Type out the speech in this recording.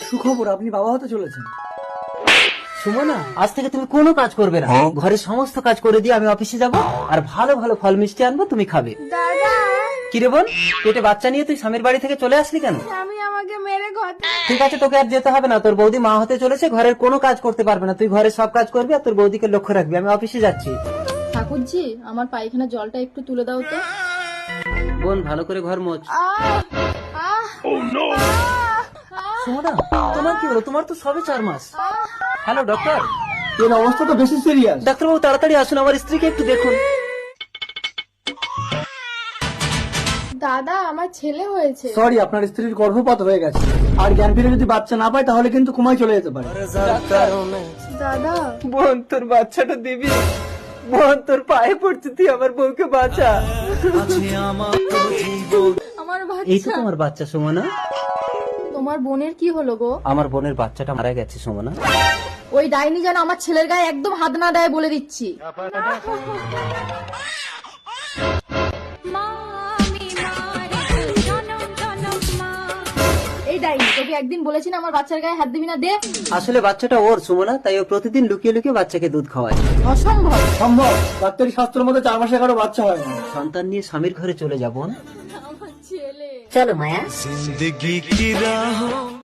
সুখবর, আপনি বাবা হতে চলেছেন। সুমনা, আজ থেকে তুমি কোনো কাজ করবে না, ঘরের সমস্ত কাজ করে দিয়ে আমি অফিসে যাব আর ভালো ভালো ফল মিষ্টি আনবো, তুমি খাবে। দাদা, কিরে বোন, পেটে বাচ্চা নিয়ে তুই স্বামীর বাড়ি থেকে চলে আসলি কেন? স্বামী আমাকে মেরে ঘর থেকে ঠিক আছে, তোকে আর যেতে হবে না, তোর বৌদি মা হতে চলেছে, ঘরের কোনো কাজ করতে পারবে না, তুই ঘরের সব কাজ করবি আর তোর বৌদিকে লক্ষ্য রাখবি। আমি অফিসে যাচ্ছি। ঠাকুরজি, আমার পায়খানা জলটা একটু তুলে দাও তো। বোন, ভালো করে ঘর মোচ। সুমনা, তোমার কি হলো? তোমার তো সবে 4 মাস। Hello doctor. এর অবস্থা তো বেশি সিরিয়াস। ডাক্তারবাবু তাড়াতাড়ি আসুন, আমার স্ত্রীকে একটু দেখুন। দাদা, আমার ছেলে হয়েছে। সরি, আপনার স্ত্রীর গর্ভপাত হয়ে গেছে, আর জ্ঞান ফিরে যদি বাচ্চা না পায় তাহলে কিন্তু কোমায় চলে যেতে পারে। দাদা, বোন, তোর বাচ্চাটা দিবি? বোন, তোর পায়ে পড়ছে, তুই আমার বউকে বাঁচা। আমার এই তো বাচ্চা। তোমার বাচ্চা সুমনা। তোমার বোনের কি হলো গো? আমার বোনের বাচ্চাটা মারা গেছে সুমনা। ওই ডাইনি যেন আমার ছেলের গায়ে একদম হাত না দেয় বলে দিচ্ছি। এই ডাইনি, তোকে একদিন বলেছি না আমার বাচ্চার গায়ে হাত দিবি না, দে। আসলে বাচ্চাটা ওর সুমনা, তাই ও প্রতিদিন লুকিয়ে লুকিয়ে বাচ্চাকে দুধ খাওয়ায়। অসম্ভব। সম্ভব, ডাক্তারি শাস্ত্রের মধ্যে 4 মাসে কারো বাচ্চা হয় না। সন্তান নিয়ে স্বামীর ঘরে চলে যাব। আমার ছেলে। চলো মায়া। जिंदगी की राहों